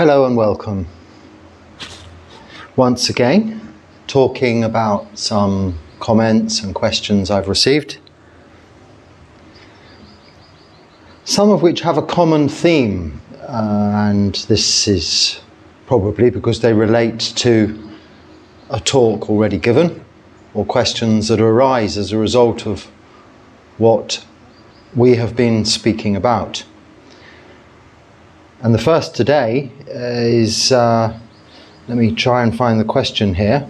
Hello and welcome. Once again, talking about some comments and questions I've received, some of which have a common theme, and this is probably because they relate to a talk already given or questions that arise as a result of what we have been speaking about. And the first today is, let me try and find the question here.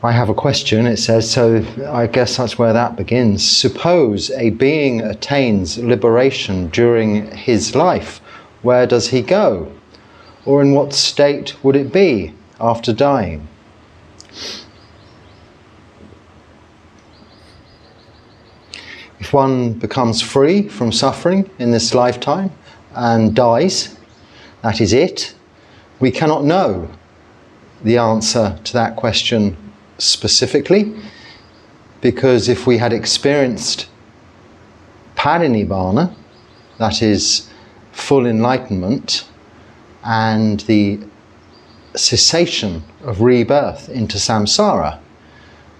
I have a question, it says, so I guess that's where that begins. Suppose a being attains liberation during his life, where does he go? Or in what state would it be after dying? If one becomes free from suffering in this lifetime and dies, that is it. We cannot know the answer to that question specifically, because if we had experienced parinibbana, that is full enlightenment, and the cessation of rebirth into samsara,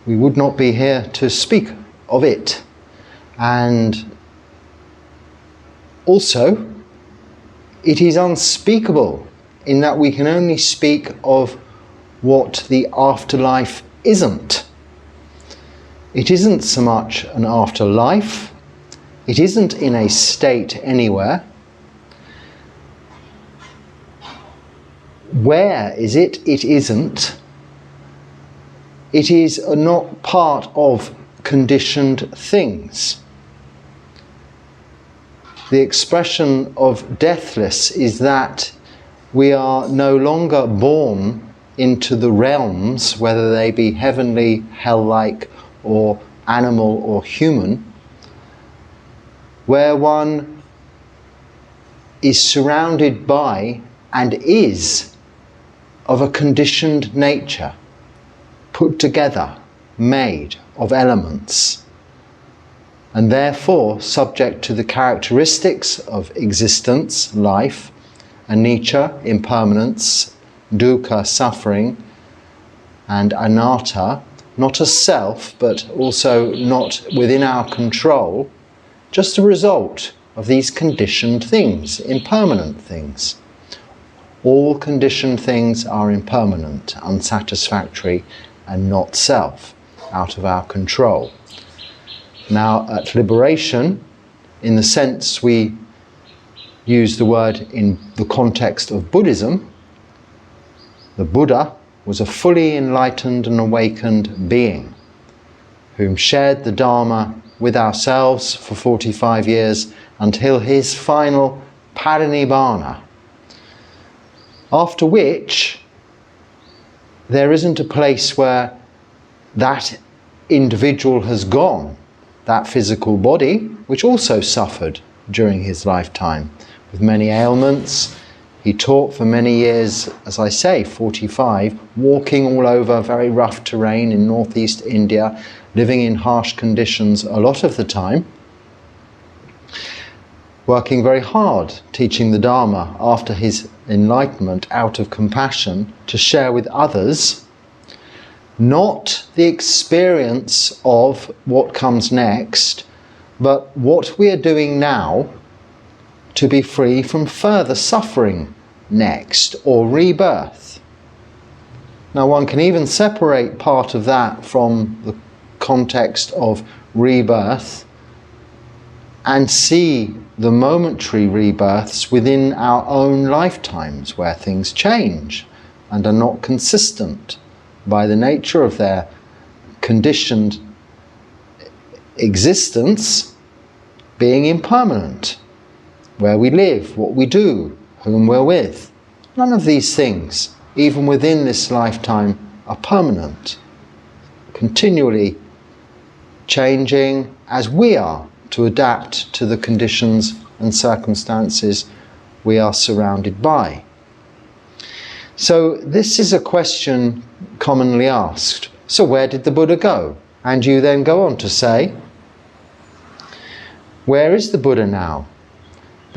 we would not be here to speak of it. And also, it is unspeakable in that we can only speak of what the afterlife isn't. It isn't so much an afterlife, it isn't in a state anywhere. Where is it? It isn't. It is not part of conditioned things. The expression of deathless is that we are no longer born into the realms, whether they be heavenly, hell-like, or animal or human, where one is surrounded by and is of a conditioned nature, put together, made of elements, and therefore subject to the characteristics of existence, life, anicca, impermanence, dukkha, suffering, and anatta, not a self, but also not within our control, just a result of these conditioned things, impermanent things. All conditioned things are impermanent, unsatisfactory, and not self, out of our control. Now, at liberation, in the sense we use the word in the context of Buddhism, the Buddha was a fully enlightened and awakened being whom shared the Dharma with ourselves for 45 years until his final parinibbana, after which there isn't a place where that individual has gone, that physical body, which also suffered during his lifetime with many ailments. He taught for many years, as I say, 45, walking all over very rough terrain in northeast India, living in harsh conditions a lot of the time, working very hard, teaching the Dharma after his enlightenment out of compassion to share with others, not the experience of what comes next, but what we are doing now to be free from further suffering next, or rebirth. Now, one can even separate part of that from the context of rebirth and see the momentary rebirths within our own lifetimes, where things change and are not consistent by the nature of their conditioned existence being impermanent, where we live, what we do, whom we're with. None of these things, even within this lifetime, are permanent, continually changing as we are to adapt to the conditions and circumstances we are surrounded by. So this is a question commonly asked. So where did the Buddha go? And you then go on to say, where is the Buddha now?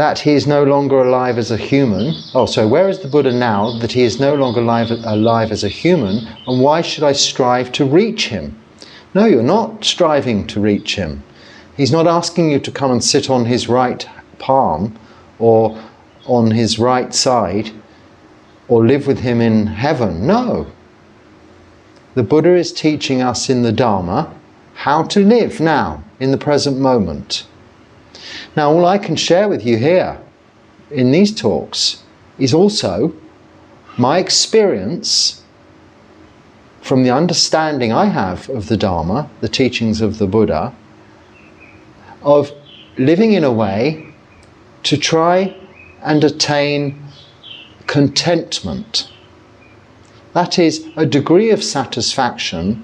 that he is no longer alive as a human. Oh, so where is the Buddha now that he is no longer alive as a human, and why should I strive to reach him? No, you're not striving to reach him. He's not asking you to come and sit on his right palm or on his right side or live with him in heaven. No. The Buddha is teaching us in the Dharma how to live now, in the present moment. Now, all I can share with you here in these talks is also my experience from the understanding I have of the Dharma, the teachings of the Buddha, of living in a way to try and attain contentment. That is, a degree of satisfaction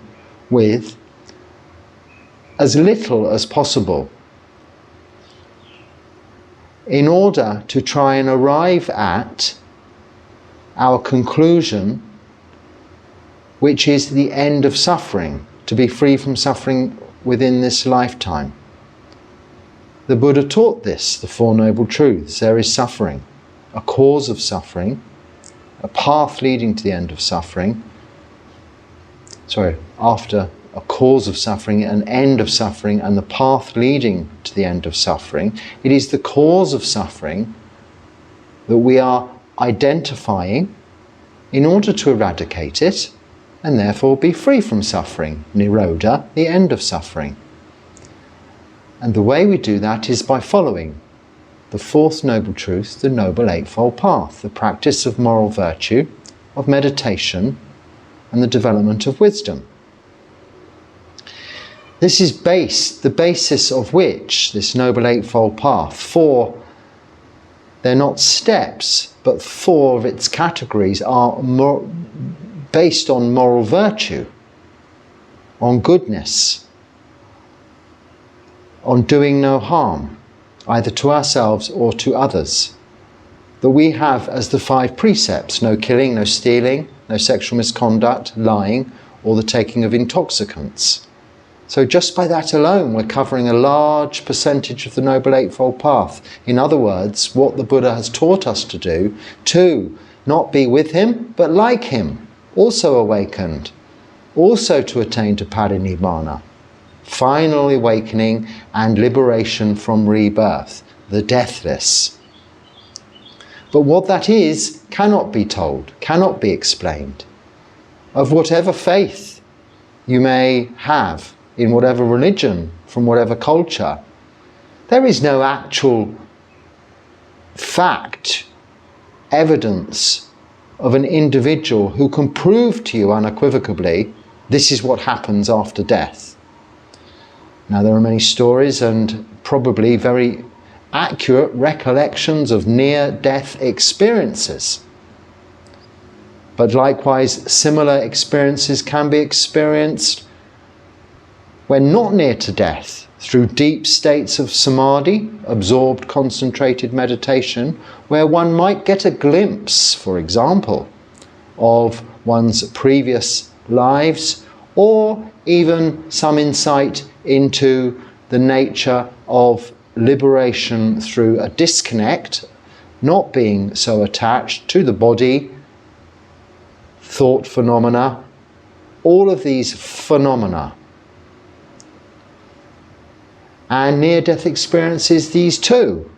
with as little as possible, in order to try and arrive at our conclusion, which is the end of suffering, to be free from suffering within this lifetime. The Buddha taught this, the Four Noble Truths. There is suffering, a cause of suffering, a path leading to the end of suffering. After a cause of suffering, an end of suffering, and the path leading to the end of suffering. It is the cause of suffering that we are identifying in order to eradicate it and therefore be free from suffering. Nirodha, the end of suffering. And the way we do that is by following the Fourth Noble Truth, the Noble Eightfold Path, the practice of moral virtue, of meditation, and the development of wisdom. This is the basis of which, this Noble Eightfold Path, they're not steps, but four of its categories are based on moral virtue, on goodness, on doing no harm, either to ourselves or to others. That we have as the 5 precepts: no killing, no stealing, no sexual misconduct, lying, or the taking of intoxicants. So just by that alone, we're covering a large percentage of the Noble Eightfold Path. In other words, what the Buddha has taught us to do, to not be with him, but like him, also awakened, also to attain to parinibbana, final awakening and liberation from rebirth, the deathless. But what that is cannot be told, cannot be explained. Of whatever faith you may have, in whatever religion, from whatever culture, there is no actual fact, evidence of an individual who can prove to you unequivocally this is what happens after death. Now, there are many stories and probably very accurate recollections of near-death experiences. But likewise, similar experiences can be experienced when not near to death, through deep states of samadhi, absorbed concentrated meditation, where one might get a glimpse, for example, of one's previous lives, or even some insight into the nature of liberation through a disconnect, not being so attached to the body, thought phenomena, all of these phenomena. And near-death experiences, these too,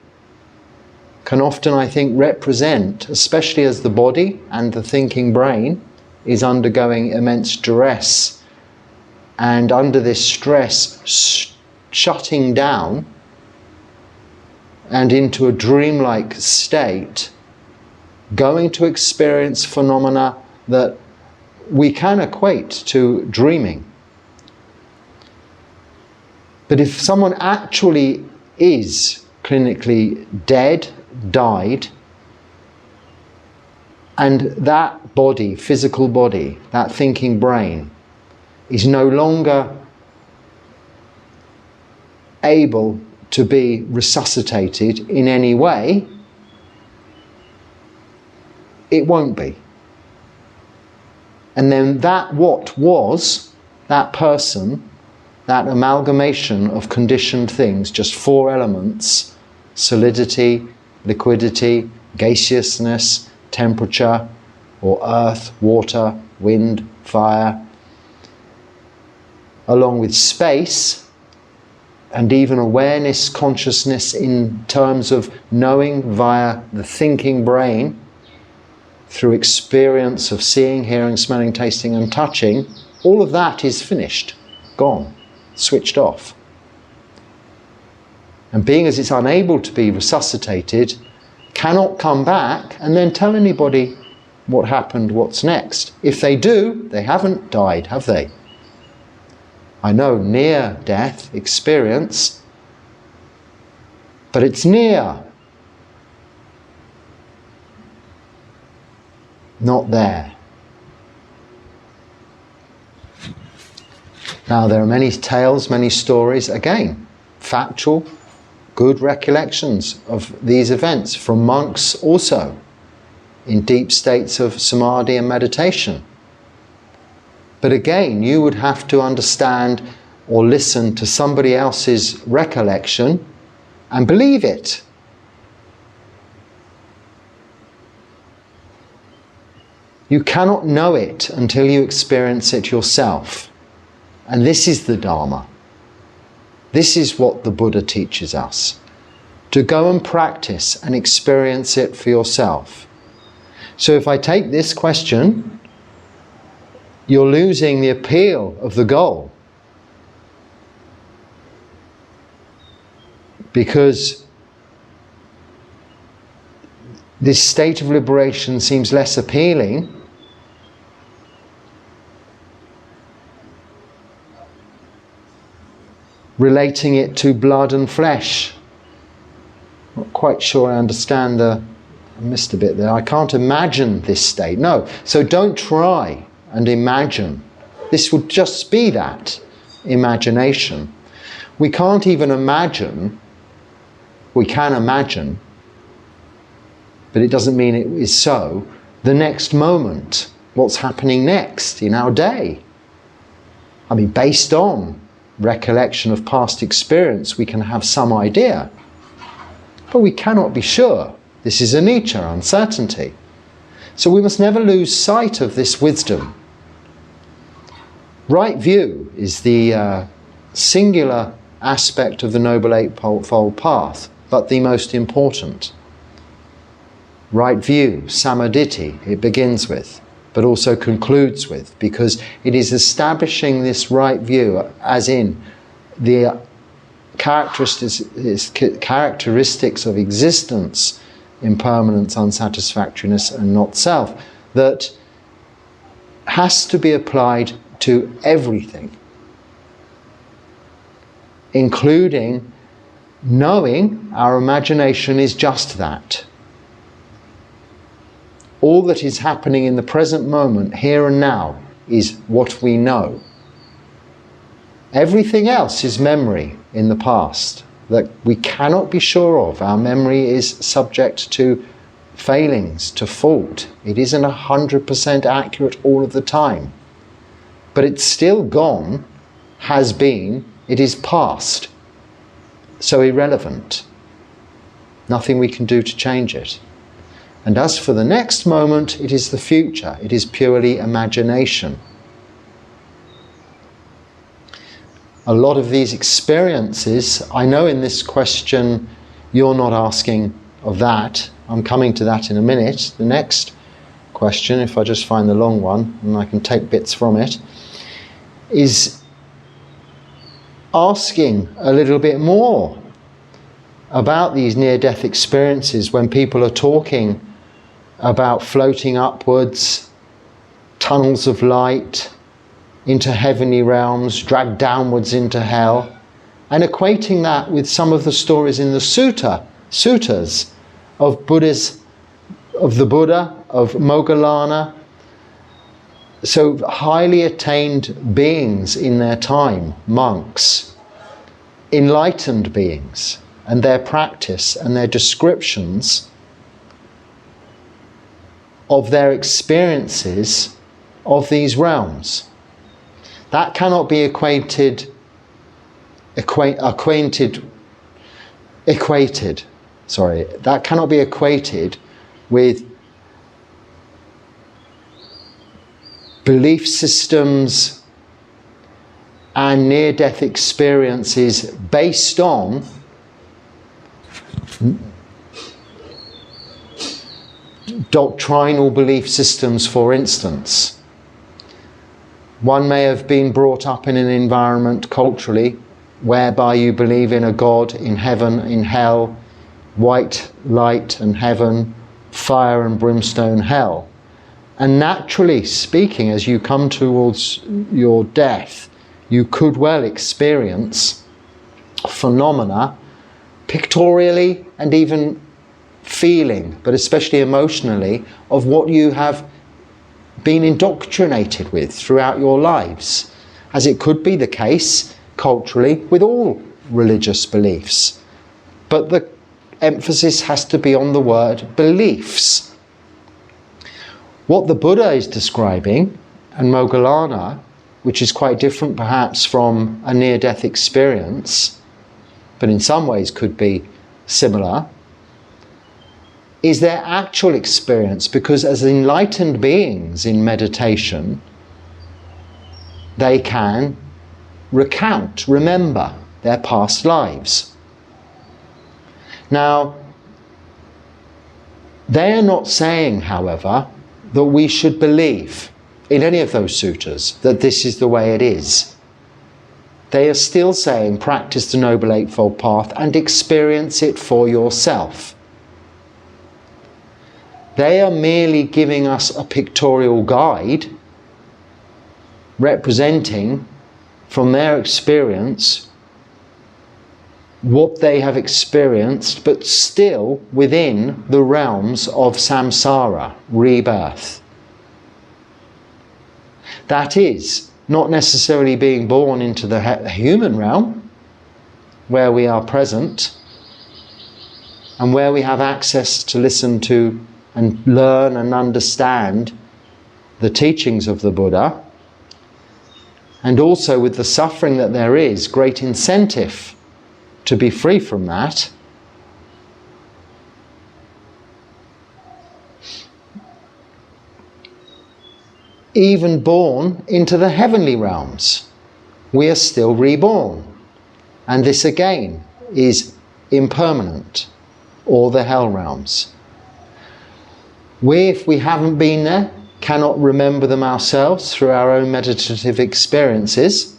can often, I think, represent, especially as the body and the thinking brain is undergoing immense duress, and under this stress shutting down and into a dreamlike state, going to experience phenomena that we can equate to dreaming. But if someone actually is clinically dead, died, and that body, physical body, that thinking brain, is no longer able to be resuscitated in any way, it won't be. And then that what was, that person, that amalgamation of conditioned things, just 4 elements, solidity, liquidity, gaseousness, temperature, or earth, water, wind, fire, along with space, and even awareness, consciousness in terms of knowing via the thinking brain, through experience of seeing, hearing, smelling, tasting and touching, all of that is finished, gone, switched off. And being as it's unable to be resuscitated, cannot come back and then tell anybody what happened, what's next. If they do, they haven't died, have they? I know near-death experience, but it's near, not there. Now, there are many tales, many stories, again, factual, good recollections of these events from monks also in deep states of samadhi and meditation. But again, you would have to understand or listen to somebody else's recollection and believe it. You cannot know it until you experience it yourself. And this is the Dharma. This is what the Buddha teaches us. To go and practice and experience it for yourself. So if I take this question, you're losing the appeal of the goal. Because this state of liberation seems less appealing relating it to blood and flesh. Not quite sure I understand I missed a bit there. I can't imagine this state. No, so don't try and imagine. This would just be that, imagination. We can't even imagine. We can imagine, but it doesn't mean it is so. The next moment, what's happening next in our day? I mean, based on recollection of past experience, we can have some idea, but we cannot be sure. This is anicca, uncertainty. So we must never lose sight of this wisdom. Right view is the singular aspect of the Noble Eightfold Path, but the most important. Right view, samadhi, it begins with, but also concludes with, because it is establishing this right view as in the characteristics of existence, impermanence, unsatisfactoriness and not self, that has to be applied to everything, including knowing our imagination is just that. All that is happening in the present moment, here and now, is what we know. Everything else is memory in the past that we cannot be sure of. Our memory is subject to failings, to fault. It isn't 100% accurate all of the time. But it's still gone, has been, it is past. So irrelevant. Nothing we can do to change it. And as for the next moment, it is the future. It is purely imagination. A lot of these experiences, I know in this question you're not asking of that. I'm coming to that in a minute. The next question, if I just find the long one and I can take bits from it, is asking a little bit more about these near-death experiences when people are talking about floating upwards, tunnels of light, into heavenly realms, dragged downwards into hell, and equating that with some of the stories in the suttas of the Buddha, of Moggallana, so highly attained beings in their time, monks, enlightened beings, and their practice and their descriptions of their experiences of these realms. That cannot be equated. that cannot be equated with belief systems and near-death experiences based on doctrinal belief systems, for instance. One may have been brought up in an environment culturally whereby you believe in a God, in heaven, in hell, white light and heaven, fire and brimstone hell. And naturally speaking, as you come towards your death, you could well experience phenomena pictorially and even feeling, but especially emotionally, of what you have been indoctrinated with throughout your lives, as it could be the case culturally with all religious beliefs. But the emphasis has to be on the word beliefs. What the Buddha is describing, and Moggallana, which is quite different perhaps from a near-death experience, but in some ways could be similar, is their actual experience, because as enlightened beings in meditation, they can recount, remember their past lives. Now, they are not saying, however, that we should believe in any of those suttas that this is the way it is. They are still saying, practice the Noble Eightfold Path and experience it for yourself. They are merely giving us a pictorial guide representing from their experience what they have experienced, but still within the realms of samsara, rebirth. That is, not necessarily being born into the human realm, where we are present, and where we have access to listen to and learn and understand the teachings of the Buddha, and also with the suffering that there is, great incentive to be free from that. Even born into the heavenly realms, we are still reborn. And this again is impermanent, or the hell realms. We, if we haven't been there, cannot remember them ourselves through our own meditative experiences,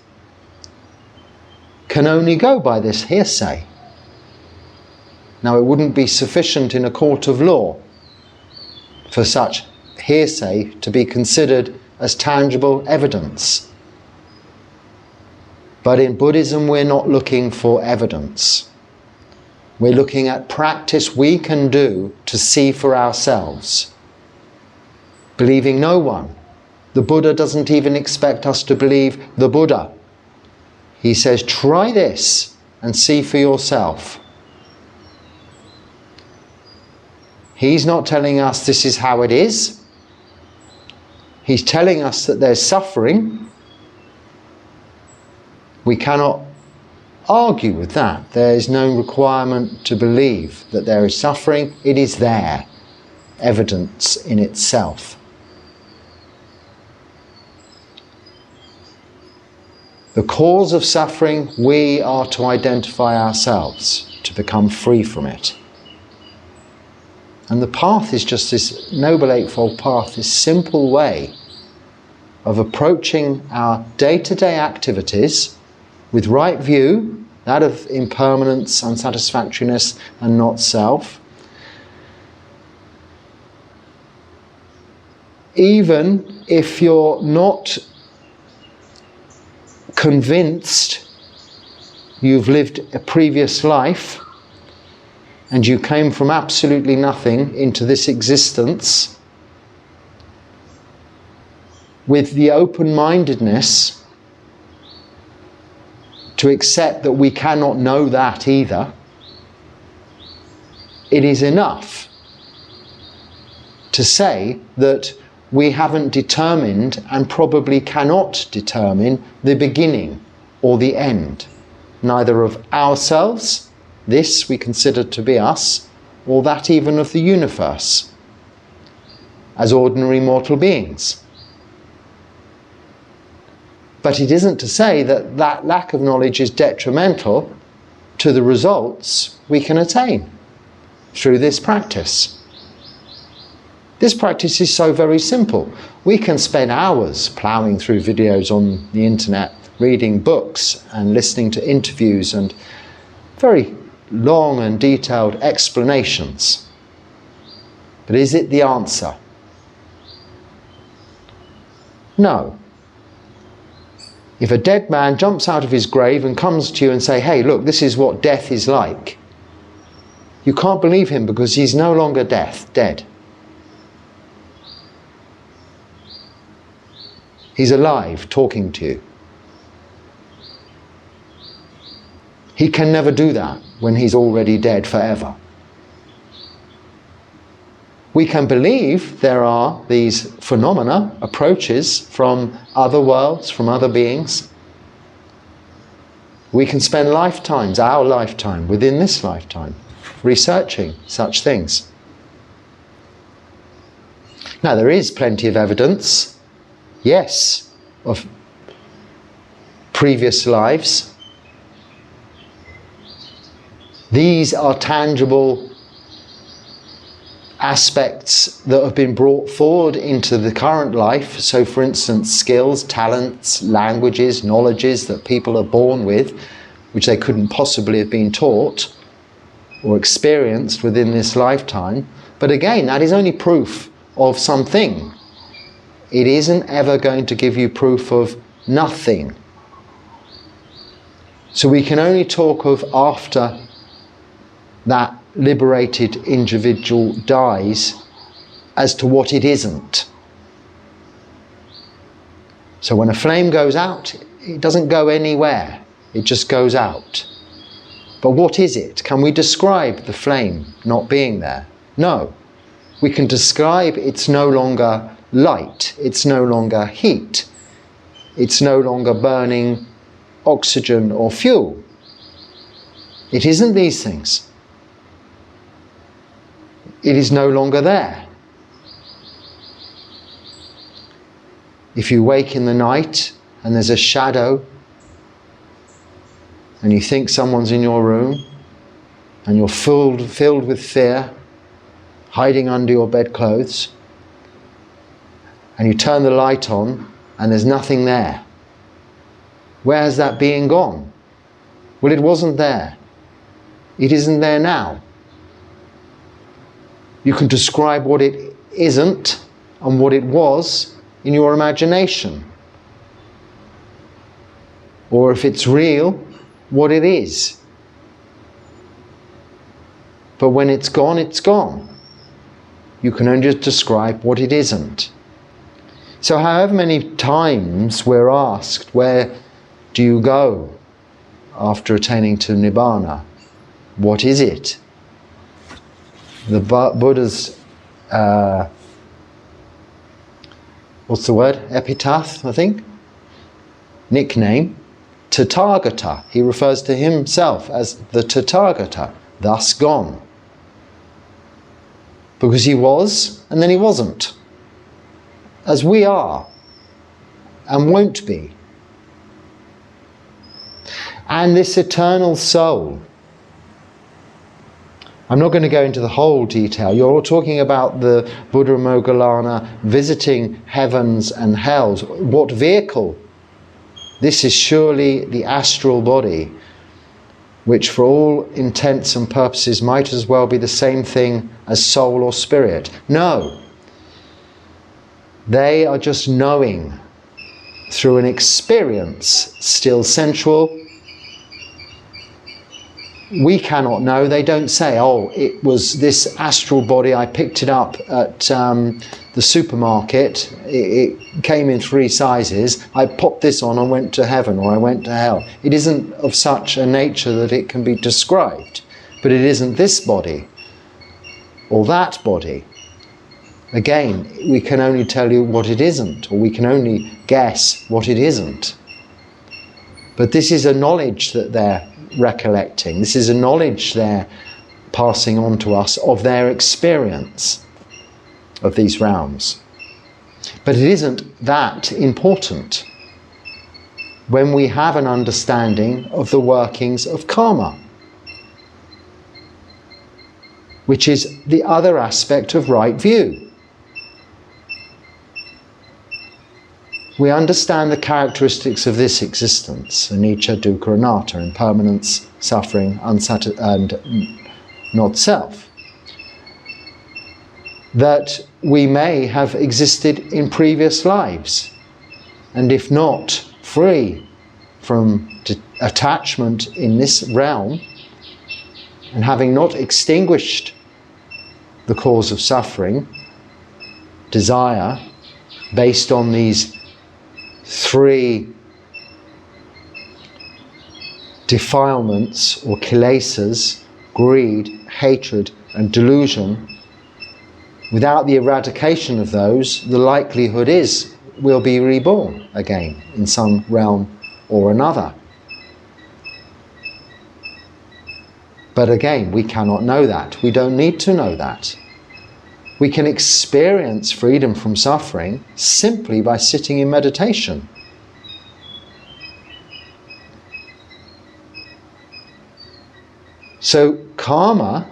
can only go by this hearsay. Now, it wouldn't be sufficient in a court of law for such hearsay to be considered as tangible evidence. But in Buddhism, we're not looking for evidence. We're looking at practice we can do to see for ourselves. Believing no one. The Buddha doesn't even expect us to believe the Buddha. He says, try this and see for yourself. He's not telling us this is how it is. He's telling us that there's suffering. We cannot argue with that. There is no requirement to believe that there is suffering. It is there, evidence in itself. The cause of suffering, we are to identify ourselves, to become free from it. And the path is just this Noble Eightfold Path, this simple way of approaching our day-to-day activities with right view, that of impermanence, unsatisfactoriness, and not self. Even if you're not convinced you've lived a previous life and you came from absolutely nothing into this existence, with the open-mindedness to accept that we cannot know that either, it is enough to say that we haven't determined and probably cannot determine the beginning or the end, neither of ourselves, this we consider to be us, or that even of the universe, as ordinary mortal beings. But it isn't to say that that lack of knowledge is detrimental to the results we can attain through this practice. This practice is so very simple. We can spend hours ploughing through videos on the internet, reading books and listening to interviews and very long and detailed explanations. But is it the answer? No. If a dead man jumps out of his grave and comes to you and say, hey, look, this is what death is like, you can't believe him because he's no longer dead. He's alive, talking to you. He can never do that when he's already dead forever. We can believe there are these phenomena, approaches from other worlds, from other beings. We can spend lifetimes, our lifetime, within this lifetime, researching such things. Now, there is plenty of evidence, yes, of previous lives. These are tangible aspects that have been brought forward into the current life. So, for instance, skills, talents, languages, knowledges that people are born with, which they couldn't possibly have been taught or experienced within this lifetime. But again, that is only proof of something. It isn't ever going to give you proof of nothing. So we can only talk of after that liberated individual dies as to what it isn't. So when a flame goes out, it doesn't go anywhere, it just goes out. But what is it? Can we describe the flame not being there? No. We can describe it's no longer light, it's no longer heat, it's no longer burning oxygen or fuel. It isn't these things. It is no longer there. If you wake in the night and there's a shadow and you think someone's in your room and you're filled with fear, hiding under your bedclothes, and you turn the light on and there's nothing there, where has that being gone? Well, it wasn't there. It isn't there now. You can describe what it isn't and what it was in your imagination. Or if it's real, what it is. But when it's gone, it's gone. You can only just describe what it isn't. So however many times we're asked, where do you go after attaining to Nibbana? What is it? The Buddha's, what's the word? Epitaph, I think? Nickname, Tathagata. He refers to himself as the Tathagata, thus gone. Because he was, and then he wasn't. As we are, and won't be. And this eternal soul, I'm not going to go into the whole detail. You're all talking about the Buddha Moggallana visiting heavens and hells. What vehicle? This is surely the astral body, which for all intents and purposes might as well be the same thing as soul or spirit. No. They are just knowing through an experience, still sensual. We cannot know. They don't say, oh, it was this astral body, I picked it up at the supermarket, it came in 3 sizes, I popped this on and went to heaven or I went to hell. It isn't of such a nature that it can be described. But it isn't this body or that body. Again, we can only tell you what it isn't, or we can only guess what it isn't. But this is a knowledge that they're recollecting. This is a knowledge they're passing on to us of their experience of these realms. But it isn't that important when we have an understanding of the workings of karma, which is the other aspect of right view. We understand the characteristics of this existence, anicca, dukkha, anatta, impermanence, suffering, and not self. That we may have existed in previous lives, and if not free from attachment in this realm, and having not extinguished the cause of suffering, desire, based on these three defilements or kilesas, greed, hatred and delusion, without the eradication of those, the likelihood is we'll be reborn again in some realm or another. But again, we cannot know that. We don't need to know that. We can experience freedom from suffering simply by sitting in meditation. So karma,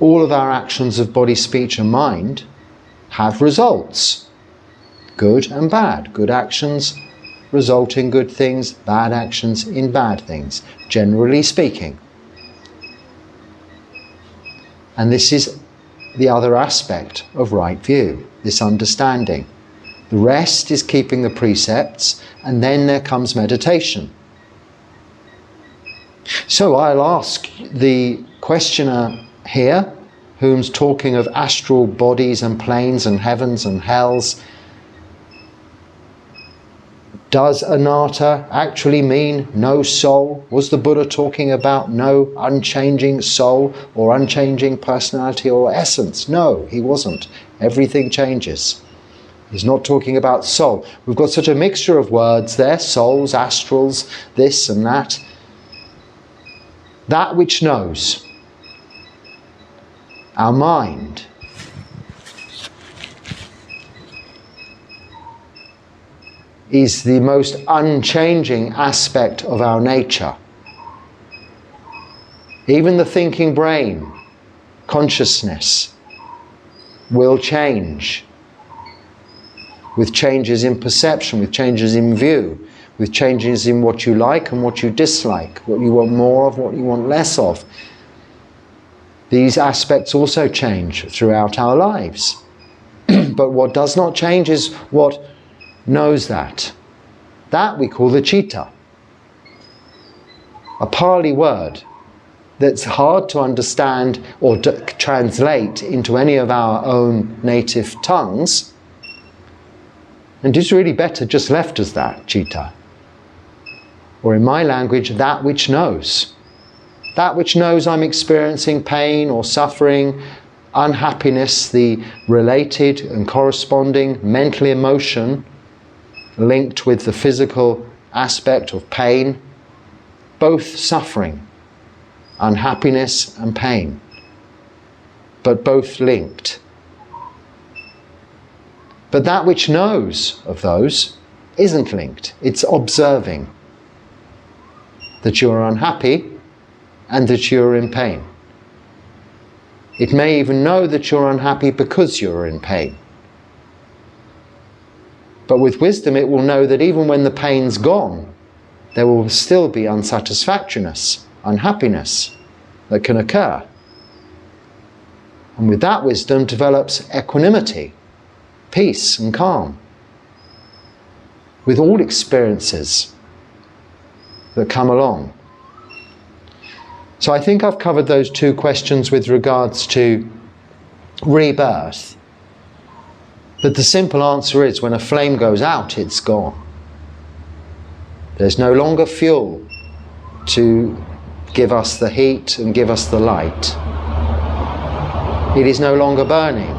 all of our actions of body, speech and mind have results, good and bad. Good actions result in good things, bad actions in bad things, generally speaking. And this is the other aspect of right view, this understanding. The rest is keeping the precepts, and then there comes meditation. So I'll ask the questioner here, whom's talking of astral bodies and planes and heavens and hells, does anatta actually mean no soul? Was the Buddha talking about no unchanging soul or unchanging personality or essence? No, he wasn't. Everything changes. He's not talking about soul. We've got such a mixture of words there, souls, astrals, this and that. That which knows, our mind, is the most unchanging aspect of our nature. Even the thinking brain, consciousness, will change with changes in perception, with changes in view, with changes in what you like and what you dislike, what you want more of, what you want less of. These aspects also change throughout our lives. But what does not change is what knows that. That we call the citta. A Pali word that's hard to understand or translate into any of our own native tongues. And it's really better just left as that, citta. Or in my language, that which knows. That which knows I'm experiencing pain or suffering, unhappiness, the related and corresponding mental emotion linked with the physical aspect of pain, both suffering, unhappiness and pain, but both linked. But that which knows of those isn't linked. It's observing that you're unhappy and that you're in pain. It may even know that you're unhappy because you're in pain. But with wisdom, it will know that even when the pain's gone, there will still be unsatisfactoriness, unhappiness that can occur. And with that wisdom develops equanimity, peace and calm with all experiences that come along. So I think I've covered those two questions with regards to rebirth. But the simple answer is, when a flame goes out, it's gone. There's no longer fuel to give us the heat and give us the light. It is no longer burning.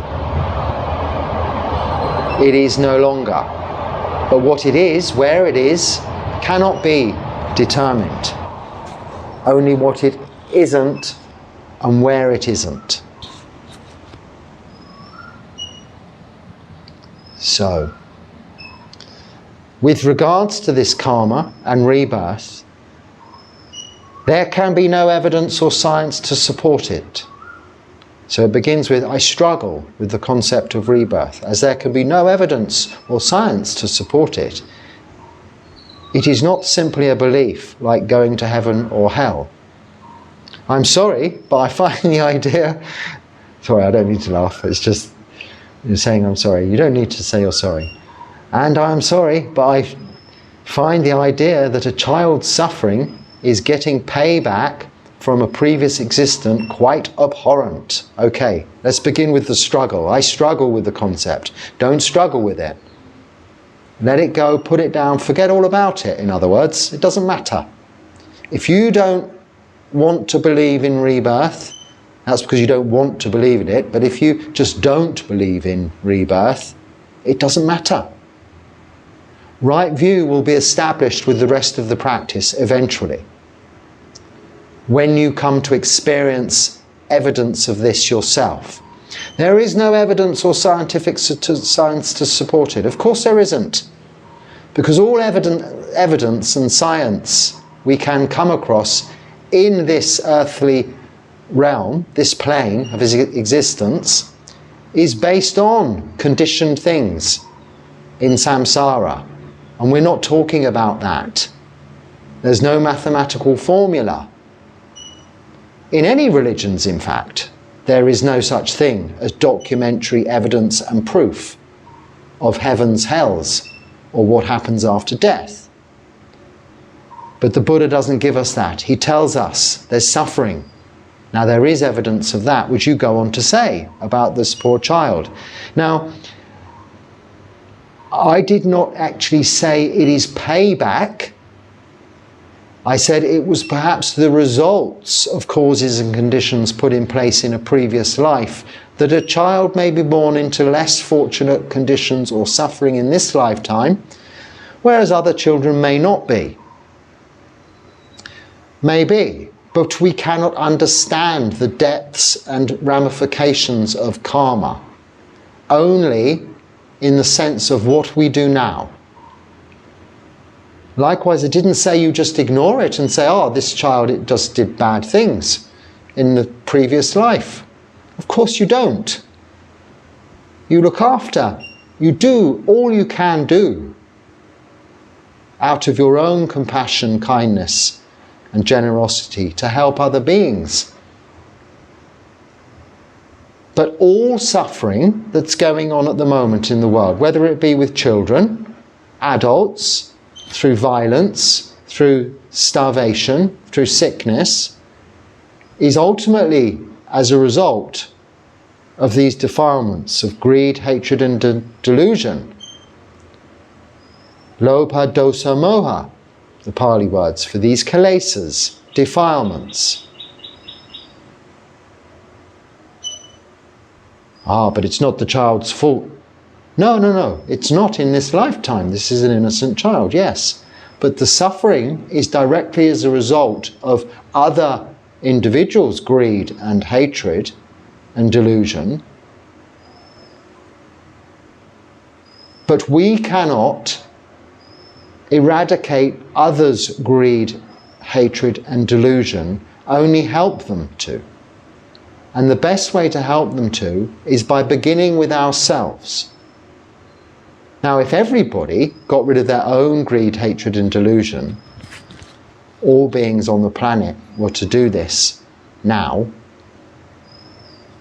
It is no longer. But what it is, where it is, cannot be determined. Only what it isn't and where it isn't. So, with regards to this karma and rebirth, there can be no evidence or science to support it. So it begins with, I struggle with the concept of rebirth, as there can be no evidence or science to support it. It is not simply a belief like going to heaven or hell. I'm sorry, but I find the idea... Sorry, I don't need to laugh, it's just you're saying I'm sorry. You don't need to say you're sorry. And I'm sorry, but I find the idea that a child's suffering is getting payback from a previous existence quite abhorrent. Okay, let's begin with the struggle. I struggle with the concept. Don't struggle with it. Let it go, put it down, forget all about it, in other words. It doesn't matter. If you don't want to believe in rebirth, that's because you don't want to believe in it. But if you just don't believe in rebirth, it doesn't matter. Right view will be established with the rest of the practice eventually. When you come to experience evidence of this yourself. There is no evidence or scientific science to support it. Of course there isn't. Because all evidence and science we can come across in this earthly realm, this plane of existence, is based on conditioned things in samsara. And we're not talking about that. There's no mathematical formula. In any religions, in fact, there is no such thing as documentary evidence and proof of heavens, hells, or what happens after death. But the Buddha doesn't give us that. He tells us there's suffering. Now there is evidence of that, which you go on to say about this poor child. Now, I did not actually say it is payback. I said it was perhaps the results of causes and conditions put in place in a previous life, that a child may be born into less fortunate conditions or suffering in this lifetime, whereas other children may not be. Maybe, but we cannot understand the depths and ramifications of karma only in the sense of what we do now. Likewise, it didn't say you just ignore it and say, oh, this child, it just did bad things in the previous life. Of course you don't. You look after. You do all you can do out of your own compassion, kindness, and generosity to help other beings. But all suffering that's going on at the moment in the world, whether it be with children, adults, through violence, through starvation, through sickness, is ultimately as a result of these defilements of greed, hatred and delusion. Lobha, dosa, moha, the Pali words for these kilesas, defilements. Ah, but it's not the child's fault. No, it's not in this lifetime. This is an innocent child, yes. But the suffering is directly as a result of other individuals' greed and hatred and delusion. But we cannot eradicate others' greed, hatred and delusion, only help them to. And the best way to help them to is by beginning with ourselves. Now, if everybody got rid of their own greed, hatred and delusion, all beings on the planet were to do this now,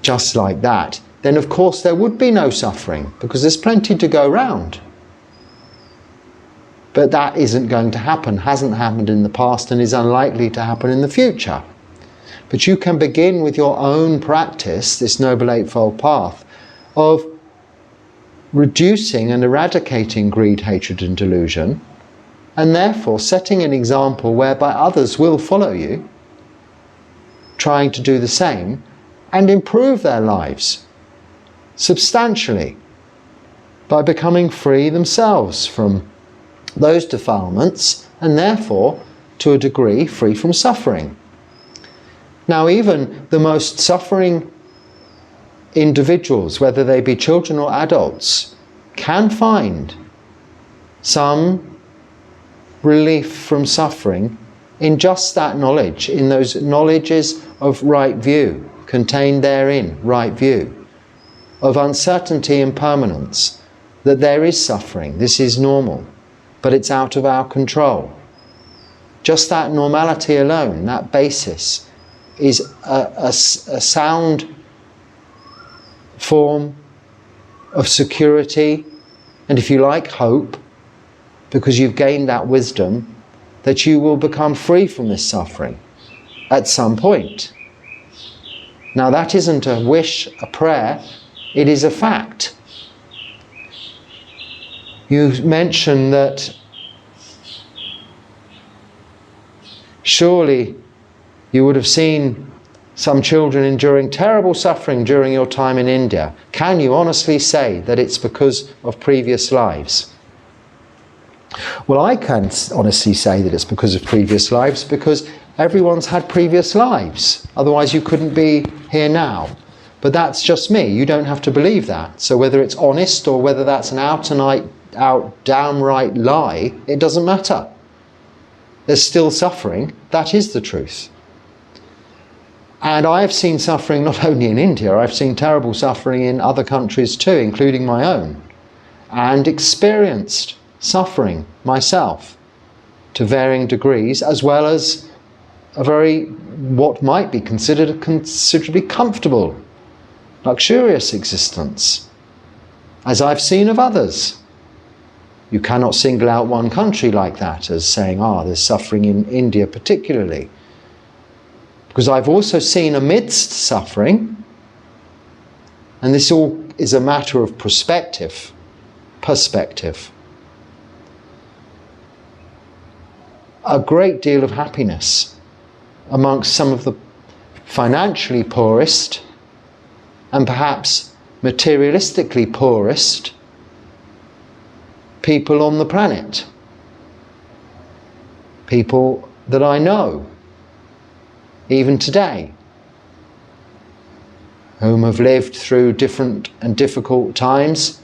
just like that, then of course there would be no suffering, because there's plenty to go round. But that isn't going to happen, hasn't happened in the past, and is unlikely to happen in the future. But you can begin with your own practice, this Noble Eightfold Path, of reducing and eradicating greed, hatred and delusion, and therefore setting an example whereby others will follow you, trying to do the same, and improve their lives substantially by becoming free themselves from those defilements, and therefore, to a degree, free from suffering. Now, even the most suffering individuals, whether they be children or adults, can find some relief from suffering in just that knowledge, in those knowledges of right view, contained therein, right view, of uncertainty and permanence, that there is suffering, this is normal, but it's out of our control. Just that normality alone, that basis, is a sound form of security, and if you like, hope, because you've gained that wisdom, that you will become free from this suffering at some point. Now that isn't a wish, a prayer, it is a fact. You mentioned that surely you would have seen some children enduring terrible suffering during your time in India. Can you honestly say that it's because of previous lives? Well, I can honestly say that it's because of previous lives, because everyone's had previous lives. Otherwise you couldn't be here now. But that's just me. You don't have to believe that. So whether it's honest or whether that's an out and out downright lie, it doesn't matter. There's still suffering. That is the truth. And I have seen suffering not only in India, I've seen terrible suffering in other countries too, including my own, and experienced suffering myself to varying degrees, as well as a very, what might be considered a considerably comfortable, luxurious existence, as I've seen of others. You cannot single out one country like that as saying, there's suffering in India particularly. Because I've also seen amidst suffering, and this all is a matter of perspective, a great deal of happiness amongst some of the financially poorest and perhaps materialistically poorest people on the planet. People that I know, even today, whom have lived through different and difficult times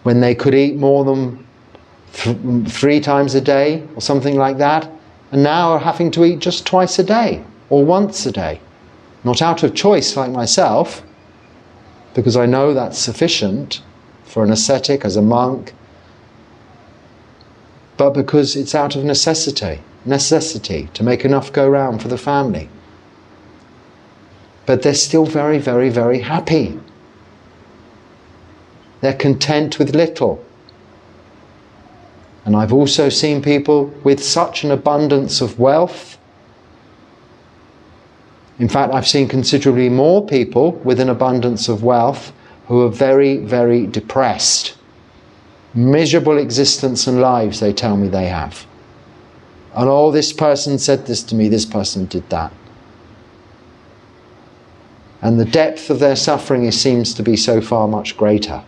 when they could eat more than 3 times a day or something like that, and now are having to eat just twice a day or once a day. Not out of choice like myself, because I know that's sufficient for an ascetic, as a monk, but because it's out of necessity to make enough go round for the family. But they're still very, very, very happy. They're content with little. And I've also seen people with such an abundance of wealth. In fact, I've seen considerably more people with an abundance of wealth who are very, very depressed. Miserable existence and lives, they tell me they have. And this person said this to me, this person did that. And the depth of their suffering seems to be so far much greater.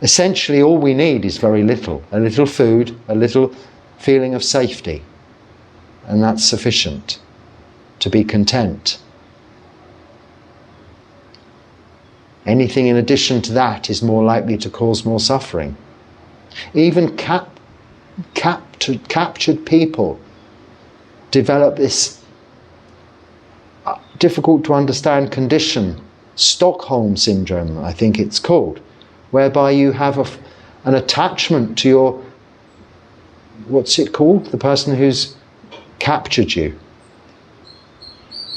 Essentially, all we need is very little. A little food, a little feeling of safety. And that's sufficient to be content. Anything in addition to that is more likely to cause more suffering. Even captured people develop this difficult to understand condition, Stockholm syndrome, I think it's called, whereby you have an attachment to your, what's it called? The person who's captured you.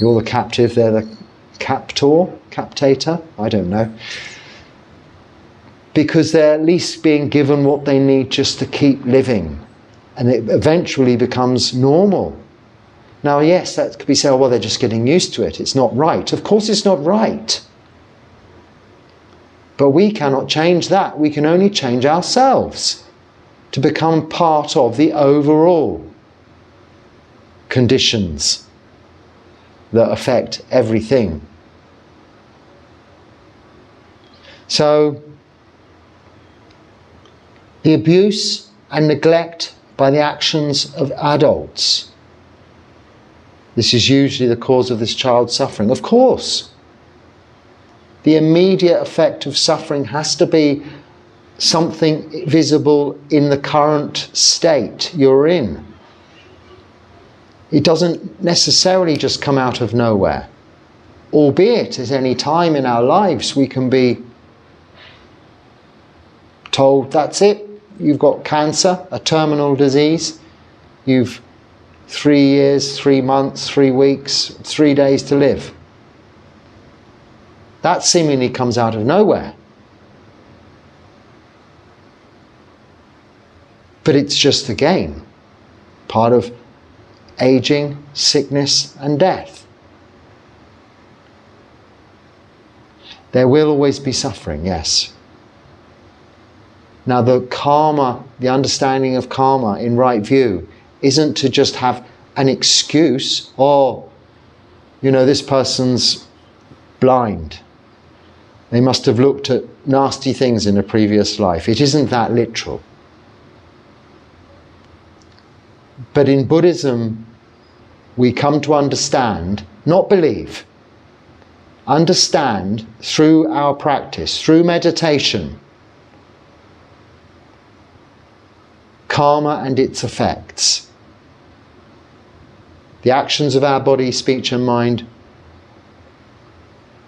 You're the captive, they're the captator, I don't know. Because they're at least being given what they need just to keep living. And it eventually becomes normal. Now, yes, that could be said, well, they're just getting used to it. It's not right. Of course it's not right. But we cannot change that. We can only change ourselves to become part of the overall conditions that affect everything. So, the abuse and neglect by the actions of adults This is usually the cause of this child's suffering. Of course, the immediate effect of suffering has to be something visible in the current state you're in. It doesn't necessarily just come out of nowhere. Albeit at any time in our lives we can be told, that's it, you've got cancer, a terminal disease, you've 3 years, 3 months, 3 weeks, 3 days to live. That seemingly comes out of nowhere. But it's just the game, part of aging, sickness and death. There will always be suffering, yes. Now the karma, the understanding of karma in right view, isn't to just have an excuse, oh, you know, this person's blind. They must have looked at nasty things in a previous life. It isn't that literal. But in Buddhism, we come to understand, not believe, understand through our practice, through meditation, karma and its effects. The actions of our body, speech and mind,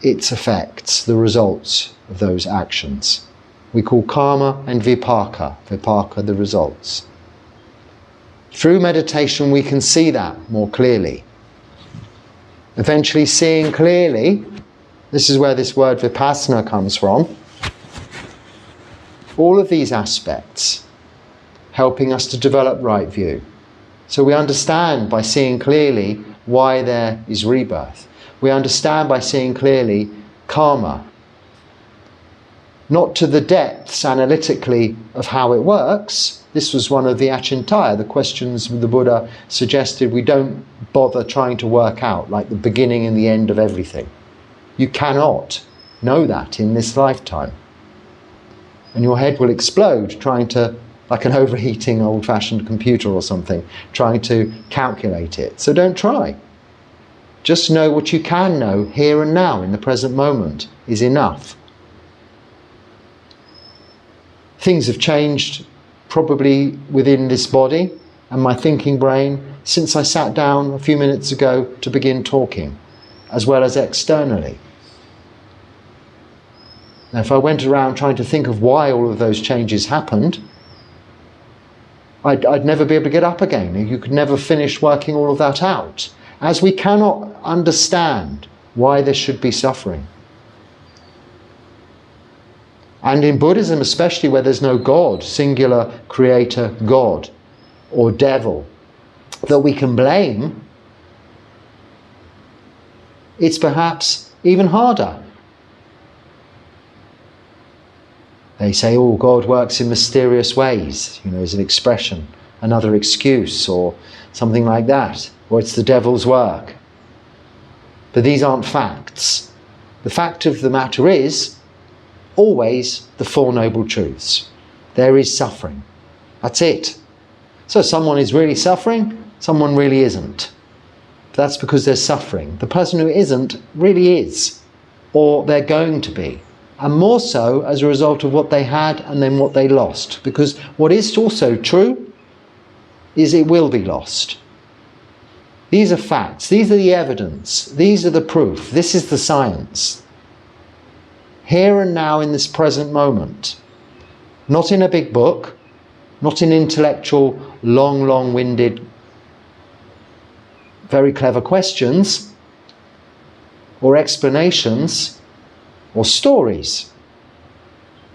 its effects, the results of those actions. We call karma and vipaka, vipaka the results. Through meditation we can see that more clearly. Eventually seeing clearly, this is where this word vipassana comes from, all of these aspects helping us to develop right view. So we understand by seeing clearly why there is rebirth. We understand by seeing clearly karma. Not to the depths analytically of how it works. This was one of the achintaya, the questions the Buddha suggested we don't bother trying to work out, like the beginning and the end of everything. You cannot know that in this lifetime. And your head will explode trying to, like an overheating old-fashioned computer or something, trying to calculate it. So don't try. Just know what you can know here and now in the present moment is enough. Things have changed probably within this body and my thinking brain since I sat down a few minutes ago to begin talking, as well as externally. Now, if I went around trying to think of why all of those changes happened, I'd never be able to get up again. You could never finish working all of that out, as we cannot understand why there should be suffering. And in Buddhism, especially where there's no God, singular creator God or devil, that we can blame, it's perhaps even harder. They say, oh, God works in mysterious ways, you know, as an expression, another excuse or something like that, or it's the devil's work. But these aren't facts. The fact of the matter is always the Four Noble Truths. There is suffering. That's it. So someone is really suffering, someone really isn't. But that's because there's suffering. The person who isn't really is, or they're going to be. And more so as a result of what they had and then what they lost. Because what is also true is it will be lost. These are facts. These are the evidence. These are the proof. This is the science. Here and now in this present moment. Not in a big book. Not in intellectual, long-winded, very clever questions or explanations or stories,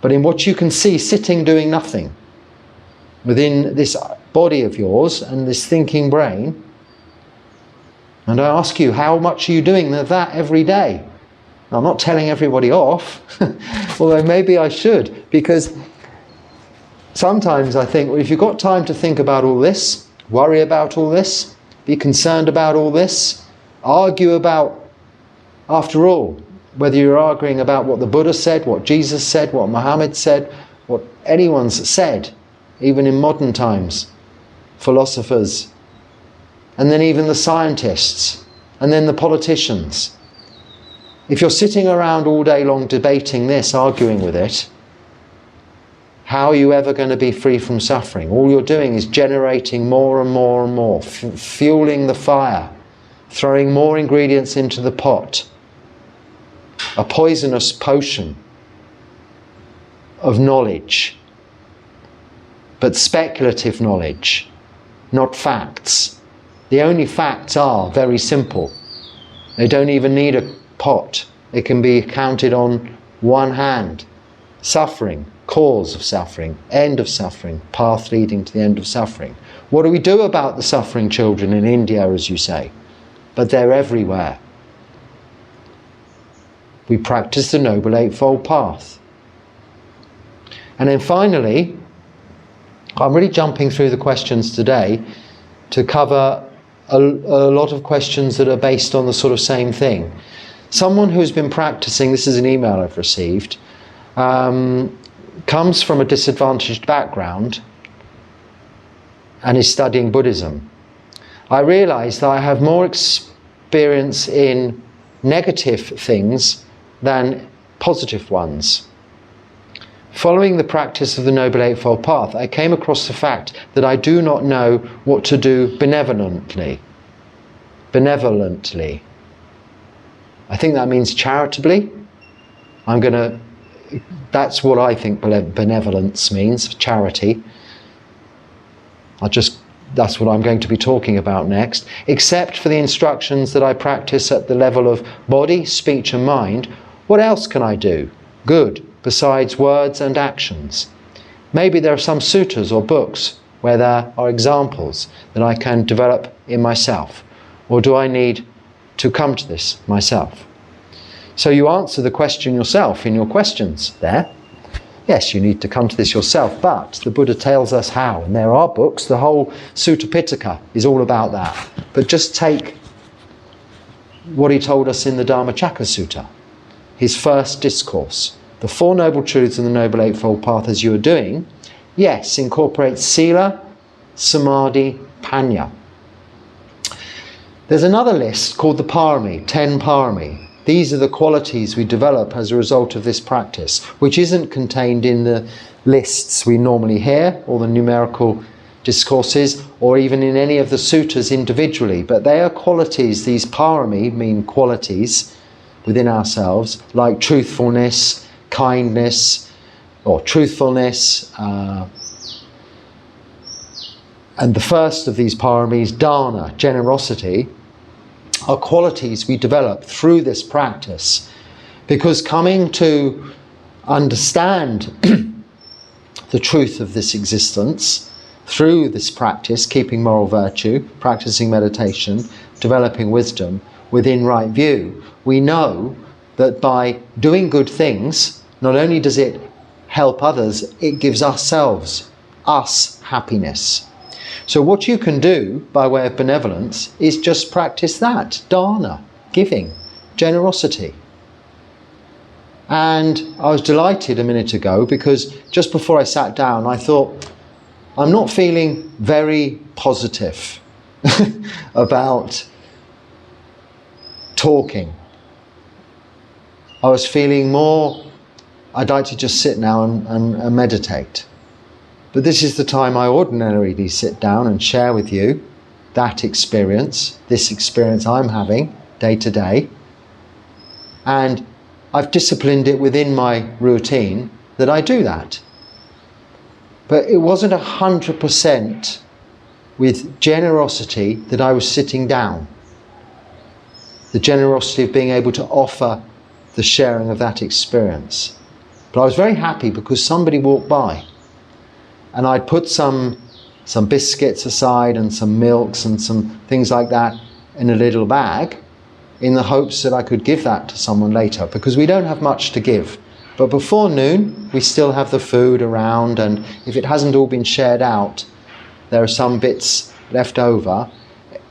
but in what you can see sitting doing nothing within this body of yours and this thinking brain. And I ask you, how much are you doing that every day? I'm not telling everybody off, although maybe I should, because sometimes I think, well, if you've got time to think about all this, worry about all this, be concerned about all this, argue about, after all, whether you're arguing about what the Buddha said, what Jesus said, what Muhammad said, what anyone's said, even in modern times, philosophers, and then even the scientists, And then the politicians. If you're sitting around all day long debating this, arguing with it, how are you ever going to be free from suffering? All you're doing is generating more and more and more, fueling the fire, throwing more ingredients into the pot. A poisonous potion of knowledge, but speculative knowledge, not facts. The only facts are very simple. They don't even need a pot. It can be counted on one hand. Suffering, cause of suffering, end of suffering, path leading to the end of suffering. What do we do about the suffering children in India, as you say? But they're everywhere. We practice the Noble Eightfold Path. And then finally, I'm really jumping through the questions today to cover a lot of questions that are based on the sort of same thing. Someone who's been practicing, this is an email I've received, comes from a disadvantaged background and is studying Buddhism. I realise that I have more experience in negative things than positive ones. Following the practice of the Noble Eightfold Path, I came across the fact that I do not know what to do benevolently. Benevolently. I think that means charitably. That's what I think benevolence means, charity. That's what I'm going to be talking about next. Except for the instructions that I practice at the level of body, speech and mind, what else can I do? Good, besides words and actions. Maybe there are some suttas or books where there are examples that I can develop in myself. Or do I need to come to this myself? So you answer the question yourself in your questions there. Yes, you need to come to this yourself, but the Buddha tells us how. And there are books, the whole Sutta Pitaka is all about that. But just take what he told us in the Dhammacakka Sutta, his first discourse. The Four Noble Truths and the Noble Eightfold Path, as you are doing, yes, incorporates Sila, Samadhi, Panya. There's another list called the Parami, 10 Parami. These are the qualities we develop as a result of this practice, which isn't contained in the lists we normally hear, or the numerical discourses, or even in any of the suttas individually. But they are qualities, these parami mean qualities within ourselves, like truthfulness, kindness, or truthfulness. And the first of these paramis, dana, generosity, are qualities we develop through this practice. Because coming to understand the truth of this existence through this practice, keeping moral virtue, practicing meditation, developing wisdom within right view, we know that by doing good things, not only does it help others, it gives us happiness. So what you can do by way of benevolence is just practice that, dana, giving, generosity. And I was delighted a minute ago because just before I sat down I thought, I'm not feeling very positive about talking. I was feeling more, I'd like to just sit now and meditate. But this is the time I ordinarily sit down and share with you that experience, this experience I'm having day to day. And I've disciplined it within my routine that I do that. But it wasn't 100% with generosity that I was sitting down. The generosity of being able to offer the sharing of that experience. But I was very happy because somebody walked by. And I'd put some biscuits aside and some milks and some things like that in a little bag in the hopes that I could give that to someone later, because we don't have much to give. But before noon, we still have the food around, and if it hasn't all been shared out, there are some bits left over.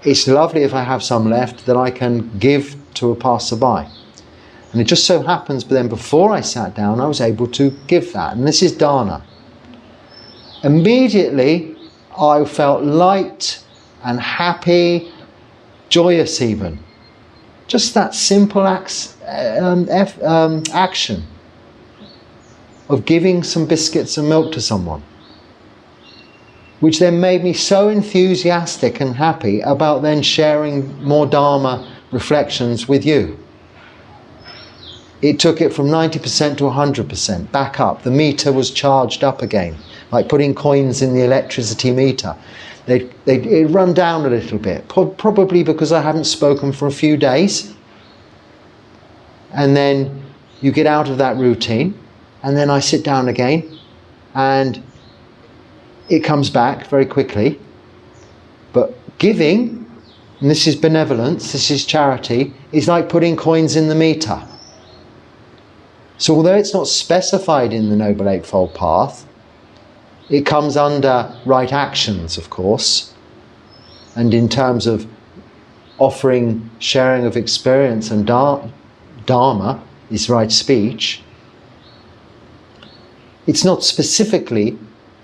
It's lovely if I have some left that I can give to a passerby. And it just so happens, but then before I sat down, I was able to give that. And this is dana. Immediately, I felt light and happy, joyous even. Just that simple action of giving some biscuits and milk to someone, which then made me so enthusiastic and happy about then sharing more Dharma reflections with you. It took it from 90% to 100%, back up. The meter was charged up again, like putting coins in the electricity meter. It run down a little bit, probably because I hadn't spoken for a few days. And then you get out of that routine, and then I sit down again, and it comes back very quickly. But giving, and this is benevolence, this is charity, is like putting coins in the meter. So although it's not specified in the Noble Eightfold Path, it comes under right actions, of course. And in terms of offering sharing of experience and Dharma is right speech. It's not specifically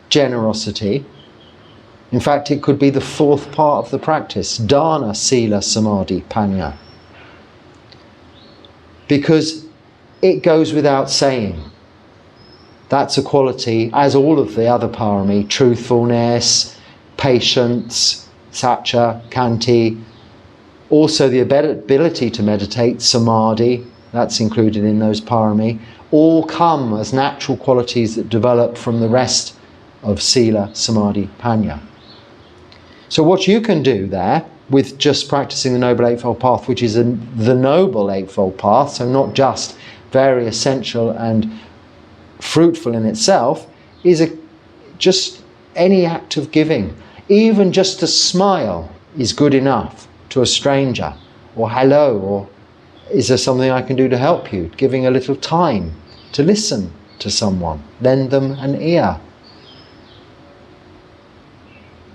generosity. In fact, it could be the fourth part of the practice, dana, sila, samadhi, panya. Because it goes without saying. That's a quality, as all of the other parami, truthfulness, patience, satya, kanti, also the ability to meditate, samadhi, that's included in those parami, all come as natural qualities that develop from the rest of sila, samadhi, panya. So what you can do there, with just practicing the Noble Eightfold Path, which is the Noble Eightfold Path, so not just very essential and fruitful in itself, is just any act of giving. Even just a smile is good enough to a stranger, or hello, or is there something I can do to help you? Giving a little time to listen to someone, lend them an ear.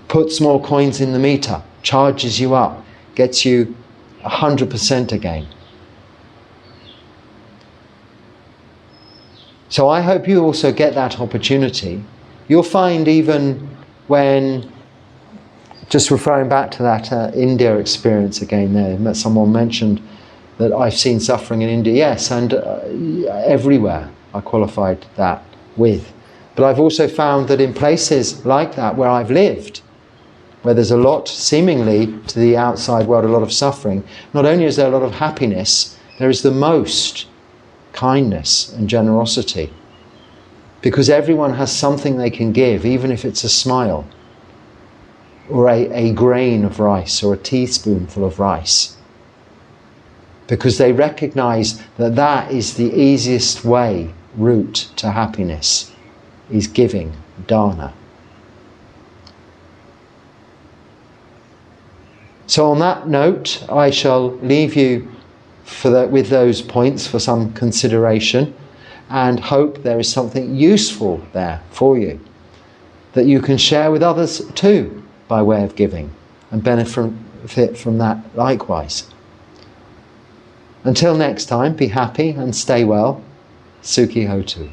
Puts more coins in the meter, charges you up, gets you 100% again. So I hope you also get that opportunity. You'll find even when, just referring back to that India experience again there, someone mentioned that I've seen suffering in India. Yes, and everywhere I qualified that with. But I've also found that in places like that where I've lived, where there's a lot, seemingly to the outside world, a lot of suffering, not only is there a lot of happiness, there is the most kindness and generosity. Because everyone has something they can give, even if it's a smile, or a grain of rice, or a teaspoonful of rice. Because they recognize that that is the easiest route to happiness, is giving, dana. So on that note, I shall leave you with those points for some consideration, and hope there is something useful there for you that you can share with others too by way of giving, and benefit from that likewise. Until next time, be happy and stay well. Sukhi Hotu.